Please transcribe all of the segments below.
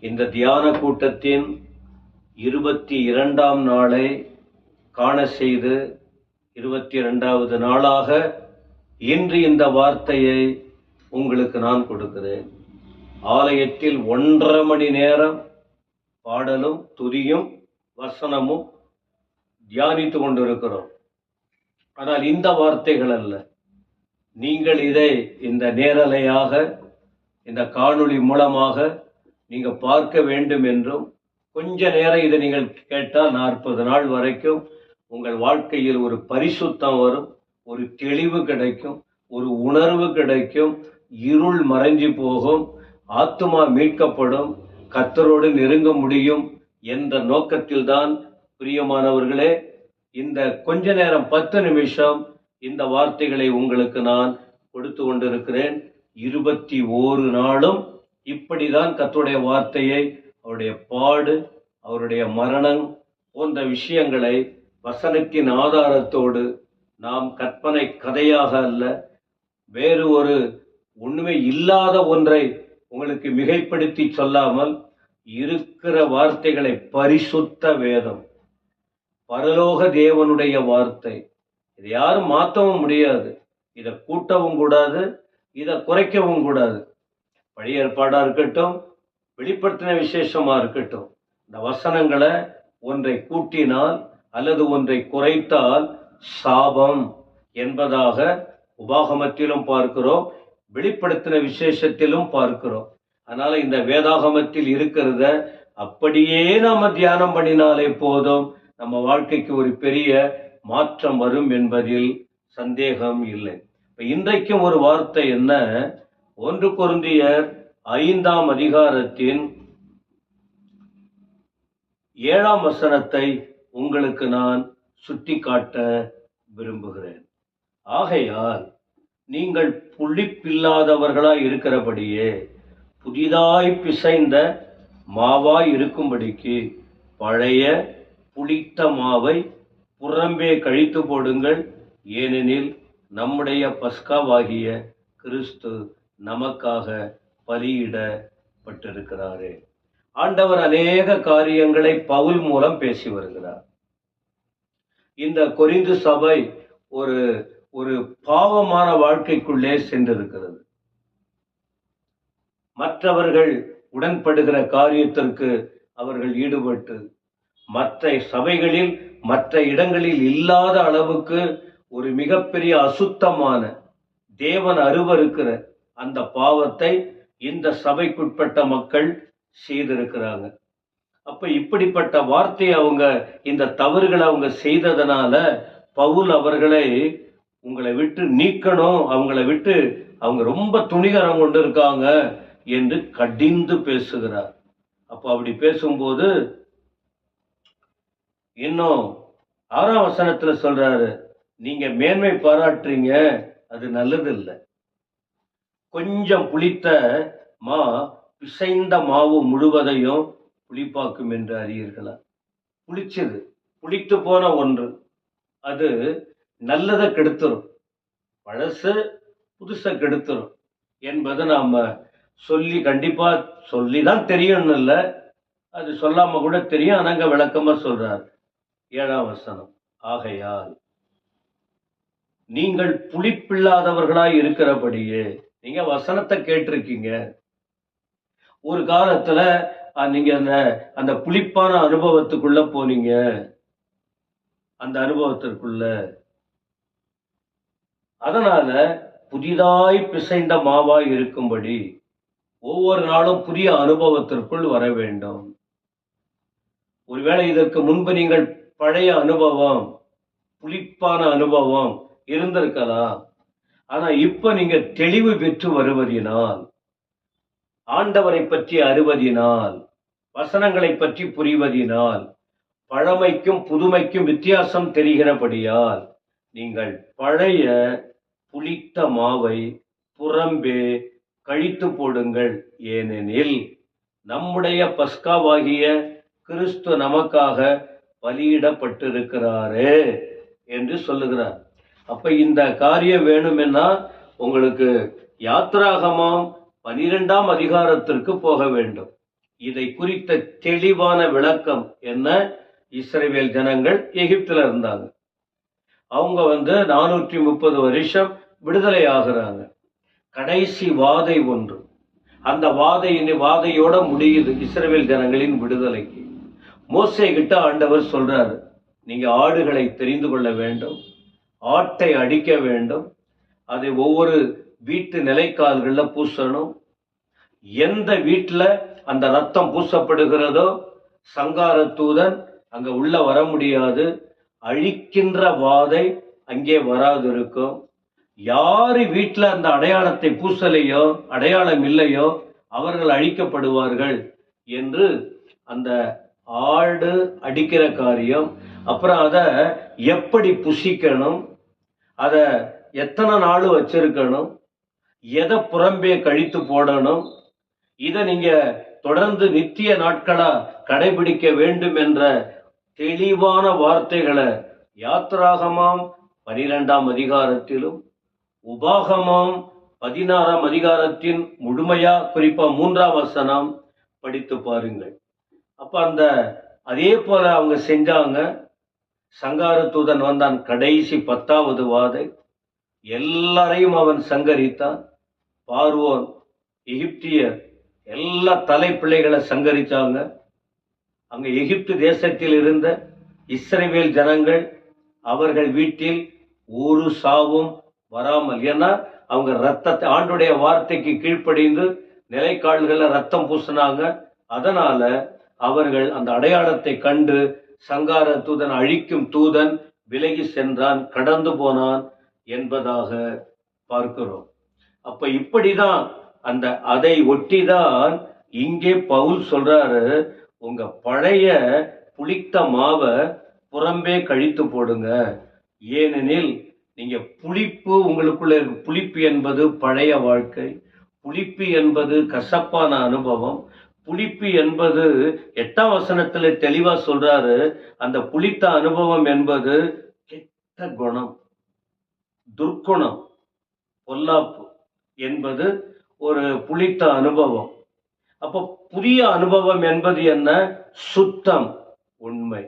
இந்த தியான கூட்டத்தின் 22ஆம் நாளை காண செய்து 22வது நாளாக இன்று இந்த வார்த்தையை உங்களுக்கு நான் கொடுக்கிறேன். ஆலயத்தில் 1.5 மணி நேரம் பாடலும் துதியும் வசனமும் தியானித்து கொண்டிருக்கிறோம். ஆனால் இந்த வார்த்தைகள் அல்ல, நீங்கள் இதை இந்த நேரலையாக இந்த காணொளி மூலமாக நீங்க பார்க்க வேண்டும் என்றும், கொஞ்ச நேரம் இதை நீங்கள் கேட்டால் 40 நாள் வரைக்கும் உங்கள் வாழ்க்கையில் ஒரு பரிசுத்தம் வரும், ஒரு தெளிவு கிடைக்கும், ஒரு உணர்வு கிடைக்கும், இருள் மறைஞ்சு போகும், ஆத்துமா மீட்கப்படும், கர்த்தரோடு நெருங்க முடியும் என்ற நோக்கத்தில் தான் பிரியமானவர்களே இந்த கொஞ்ச நேரம் 10 நிமிஷம் இந்த வார்த்தைகளை உங்களுக்கு நான் கொடுத்து கொண்டிருக்கிறேன். 21 நாளும் இப்படிதான் கர்த்தருடைய வார்த்தையை, அவருடைய பாடு, அவருடைய மரணம் போன்ற விஷயங்களை வசனத்தின் ஆதாரத்தோடு நாம் கற்பனை கதையாக அல்ல, வேறு ஒரு ஒண்ணுமே இல்லாத ஒன்றை உங்களுக்கு மிகைப்படுத்தி சொல்லாமல் இருக்கிற வார்த்தைகளை, பரிசுத்த வேதம், பரலோக தேவனுடைய வார்த்தை, இதை யாரும் மாற்றவும் முடியாது, இதை கூட்டவும் கூடாது, இதை குறைக்கவும் கூடாது. பழைய ஏற்பாடா இருக்கட்டும், வெளிப்படுத்தின விசேஷமா இருக்கட்டும், இந்த வசனங்களை ஒன்றை கூட்டினால் அல்லது ஒன்றை குறைத்தால் சாபம் என்பதாக உபாகமத்திலும் பார்க்கிறோம், வெளிப்படுத்தின விசேஷத்திலும் பார்க்கிறோம். அதனால இந்த வேதாகமத்தில் இருக்கிறத அப்படியே நாம தியானம் பண்ணினாலே போதும், நம்ம வாழ்க்கைக்கு ஒரு பெரிய மாற்றம் வரும் என்பதில் சந்தேகம் இல்லை. இன்றைக்கும் ஒரு வார்த்தை என்ன? 1 கொரிந்தியர் 5ஆம் அதிகாரத்தின் 7ஆம் வசனத்தை உங்களுக்கு நான் சுட்டிக்காட்ட விரும்புகிறேன். ஆகையால் நீங்கள் புளிப்பில்லாதவர்களாய் இருக்கிறபடியே புதிதாய் பிசைந்த மாவாய் இருக்கும்படிக்கு பழைய புளித்த மாவை புறம்பே கழித்து போடுங்கள், ஏனெனில் நம்முடைய பஸ்காவாகிய கிறிஸ்து நமக்காக பலியிடப்பட்டிருக்கிறாரே. ஆண்டவர் அநேக காரியங்களை பவுல் மூலம் பேசி வருகிறார். இந்த கொரிந்து சபை ஒரு ஒரு பாவமான வாழ்க்கைக்குள்ளே சென்றிருக்கிறது. மற்றவர்கள் உடன்படுகிற காரியத்திற்கு அவர்கள் ஈடுபட்டு மற்ற சபைகளில் மற்ற இடங்களில் இல்லாத அளவுக்கு ஒரு மிகப்பெரிய அசுத்தமான, தேவன் அருவருக்கிற அந்த பாவத்தை இந்த சபைக்குட்பட்ட மக்கள் செய்திருக்கிறாங்க. அப்ப இப்படிப்பட்ட வார்த்தையை அவங்க, இந்த தவறுகளை அவங்க செய்ததனால பவுல் அவர்களை உங்களை விட்டு நீக்கணும், அவங்களை விட்டு அவங்க ரொம்ப துணிகரம் கொண்டு இருக்காங்க என்று கடிந்து பேசுகிறார். அப்ப அப்படி பேசும்போது இன்னும் 6ஆம் வசனத்துல சொல்றாரு, நீங்க மேன்மை பாராட்டுறீங்க, அது நல்லது இல்லை. கொஞ்சம் புளித்த மா பிசைந்த மாவு முழுவதையும் புளிப்பாக்கும் என்று அறியீர்களா? புளிச்சது, புளித்து போன ஒன்று அது நல்லதை கெடுத்துரும், பழசு புதுச கெடுத்துரும் என்பதை நாம சொல்லி, கண்டிப்பா சொல்லிதான் தெரியும் இல்ல, அது சொல்லாம கூட தெரியும். ஆனாங்க விளக்கமா சொல்றார் 7ஆம் வசனம், ஆகையால் நீங்கள் புளிப்பில்லாதவர்களாய் இருக்கிறபடியே. நீங்க வசனத்தை கேட்டிருக்கீங்க, ஒரு காலத்துல நீங்க அந்த புளிப்பான அனுபவத்துக்குள்ள போனீங்க, அந்த அனுபவத்திற்குள்ள. அதனால புதிதாய் பிசைந்த மாவாய் இருக்கும்படி ஒவ்வொரு நாளும் புதிய அனுபவத்திற்குள் வர வேண்டும். ஒருவேளை இதற்கு முன்பு நீங்கள் பழைய அனுபவம், புளிப்பான அனுபவம் இருந்திருக்கலாம். ஆனா இப்ப நீங்க தெளிவு பெற்று வருவதினால், ஆண்டவரை பற்றி அறிவதினால், வசனங்களை பற்றி புரிவதினால், பழமைக்கும் புதுமைக்கும் வித்தியாசம் தெரிகிறபடியால் நீங்கள் பழைய புளித்த மாவை புறம்பே கழித்து போடுங்கள், ஏனெனில் நம்முடைய பஸ்காவாகிய கிறிஸ்து நமக்காக பலியிடப்பட்டிருக்கிறாரே என்று சொல்லுகிறார். அப்ப இந்த காரியம் வேணுமென்னா உங்களுக்கு யாத்திராகமம் 12ஆம் அதிகாரத்திற்கு போக வேண்டும். இதை குறித்த தெளிவான விளக்கம் என்ன? இஸ்ரவேல் ஜனங்கள் எகிப்துல இருந்தாங்க. அவங்க 430 வருஷம் விடுதலை ஆகுறாங்க. கடைசி வாதை ஒன்று, அந்த வாதையோட முடியுது இஸ்ரவேல் ஜனங்களின் விடுதலைக்கு. மோசே கிட்ட ஆண்டவர் சொல்றாரு, நீங்க ஆடுகளை தெரிந்து கொள்ள வேண்டும், ஆட்டை அடிக்க வேண்டும், அதை ஒவ்வொரு வீட்டு நிலைக்கால்கள்ல பூசணும். எந்த வீட்டுல அந்த ரத்தம் பூசப்படுகிறதோ சங்கார தூதன் அங்க உள்ள வர முடியாது, அழிக்கின்ற வாதை அங்கே வராது இருக்கும். யாரு வீட்டுல அந்த அடையாளத்தை பூசலையோ, அடையாளம் இல்லையோ, அவர்கள் அழிக்கப்படுவார்கள் என்று அந்த ஆடு அடிக்கிற காரியம். அப்புறம் அதை எப்படி புசிக்கணும், அதை எத்தனை நாள் வச்சிருக்கணும், எதை புறம்பே கழித்து போடணும், இதை நீங்க தொடர்ந்து நித்திய நாட்களா கடைபிடிக்க வேண்டும் என்ற தெளிவான வார்த்தைகளை யாத்ராகமம் 12ஆம் அதிகாரத்திலும் உபாகமம் 16ஆம் அதிகாரத்தின் முழுமையா, குறிப்பா 3ஆம் வசனம் படித்து பாருங்கள். அப்ப அதே போல அவங்க செஞ்சாங்க. சங்கார தூதன் வந்தான், கடைசி 10வது வாதை. எல்லாரையும் அவன் சங்கரித்தான். பார்வோன், எகிப்தியர் எல்லா தலை பிள்ளைகளை சங்கரிச்சாங்க. அங்க எகிப்து தேசத்தில் இருந்த இஸ்ரவேல் ஜனங்கள், அவர்கள் வீட்டில் ஒரு சாவும் வராமல், ஏன்னா அவங்க ரத்தத்தை, ஆண்டுடைய வார்த்தைக்கு கீழ்ப்படிந்து நிலைக்கால்கள ரத்தம் பூசினாங்க. அதனால அவர்கள் அந்த அடையாளத்தை கண்டு சங்கார தூதன், அழிக்கும் தூதன் விலகி சென்றான், கடந்து போனான் என்பதாக பார்க்கிறோம். அப்ப இப்படிதான் அதை ஒட்டிதான் இங்கே பவுல் சொல்றாரு, உங்க பழைய புளித்த மாவை புறம்பே கழித்து போடுங்க. ஏனெனில் நீங்க புளிப்பு, உங்களுக்குள்ள இருக்கு. புளிப்பு என்பது பழைய வாழ்க்கை, புளிப்பு என்பது கசப்பான அனுபவம். புளிப்பு என்பது 8ஆம் வசனத்துல தெளிவா சொல்றாரு, அந்த புளித்த அனுபவம் என்பது கெட்ட குணம், துர்க்குணம், பொல்லாப்பு என்பது ஒரு புளித்த அனுபவம். அப்ப புதிய அனுபவம் என்பது என்ன? சுத்தம், உண்மை.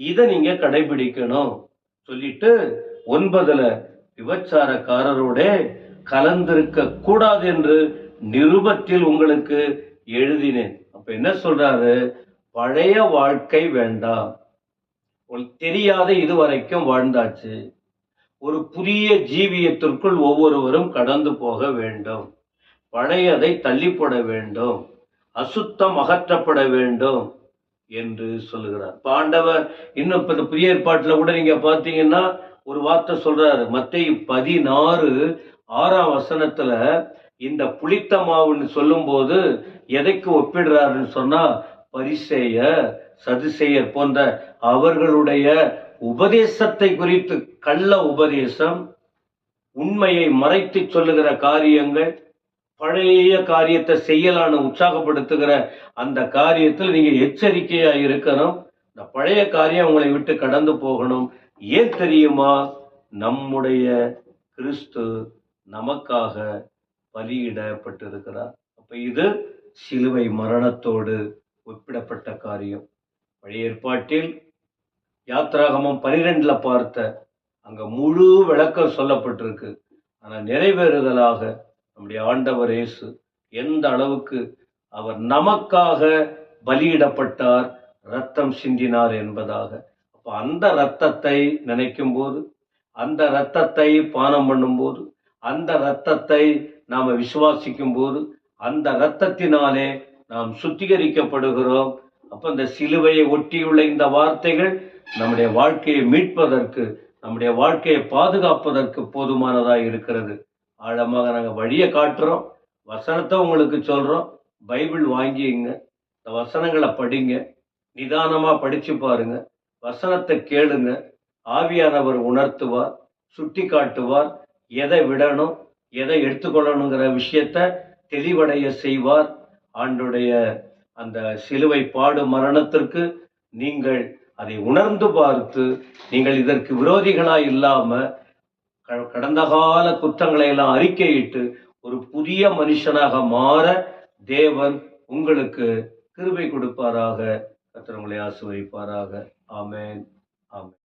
இதை நீங்க கடைபிடிக்கணும் சொல்லிட்டு 9ல விபச்சாரக்காரரோட கலந்திருக்க கூடாது என்று நிருபத்தில் உங்களுக்கு எழுதினேன். அப்ப என்ன சொல்றாரு? பழைய வாழ்க்கை வேண்டாம், தெரியாத இதுவரைக்கும் வாழ்ந்தாச்சு. ஒரு புதிய ஜீவியத்திற்குள் ஒவ்வொருவரும் கடந்து போக வேண்டும். பழையதை தள்ளி போட வேண்டும், அசுத்தம் அகற்றப்பட வேண்டும் என்று சொல்லுகிறார். ஆண்டவர் இன்னும் இப்ப இந்த புதிய ஏற்பாட்டுல கூட நீங்க பாத்தீங்கன்னா ஒரு வார்த்தை சொல்றாரு. மத்தேயு 16:6 வசனத்துல இந்த புளித்த மாவுன்னு சொல்லும் போது எதைக்கு ஒப்பிடுறாருன்னு சொன்னா, பரிசேயர், சதுசேயர் போன்ற அவர்களுடைய உபதேசத்தை குறித்து, கள்ள உபதேசம், உண்மையை மறைத்து சொல்லுகிற காரியங்கள், பழைய காரியத்தை செய்யலான்னு உற்சாகப்படுத்துகிற அந்த காரியத்தில் நீங்க எச்சரிக்கையா இருக்கணும். இந்த பழைய காரியம் உங்களை விட்டு கடந்து போகணும். ஏன் தெரியுமா? நம்முடைய கிறிஸ்து நமக்காக பலியிடப்பட்டிருக்கிறார். அப்ப இது சிலுவை மரணத்தோடு ஒப்பிடப்பட்ட காரியம். பழைய ஏற்பாட்டில் யாத்ராகமம் 12ல பார்த்த அங்க முழு விளக்கம் சொல்லப்பட்டிருக்கு. ஆனா நிறைவேறுதலாக நம்முடைய ஆண்டவர் இயேசு எந்த அளவுக்கு அவர் நமக்காக பலியிடப்பட்டார், ரத்தம் சிந்தினார் என்பதாக. அப்ப அந்த ரத்தத்தை நினைக்கும் போது, அந்த ரத்தத்தை பானம் பண்ணும் போது, அந்த ரத்தத்தை நாம விசுவாசிக்கும் போது, அந்த ரத்தத்தினாலே நாம் சுத்திகரிக்கப்படுகிறோம். அப்ப இந்த சிலுவையை ஒட்டியுள்ள இந்த வார்த்தைகள் நம்முடைய வாழ்க்கையை மீட்பதற்கு, நம்முடைய வாழ்க்கையை பாதுகாப்பதற்கு போதுமானதா இருக்கிறது. ஆழமாக நாங்கள் வழியை காட்டுறோம், வசனத்தை உங்களுக்கு சொல்றோம். பைபிள் வாங்கிங்க, இந்த வசனங்களை படிங்க, நிதானமா படிச்சு பாருங்க, வசனத்தை கேளுங்க. ஆவியானவர் உணர்த்துவார், சுட்டி காட்டுவார், எதை விடணும், எதை எடுத்துக்கொள்ளணுங்கிற விஷயத்த தெளிவடைய செய்வார். ஆண்டுடைய அந்த சிலுவை பாடு மரணத்திற்கு நீங்கள் அதை உணர்ந்து பார்த்து, நீங்கள் இதற்கு விரோதிகளாய் இல்லாம கடந்த கால குற்றங்களை எல்லாம் அறிக்கையிட்டு ஒரு புதிய மனுஷனாக மாற தேவன் உங்களுக்கு கிருபை கொடுப்பாராக. கர்த்தர் உங்களை ஆசீர்வதிப்பாராக. ஆமென். ஆமென்.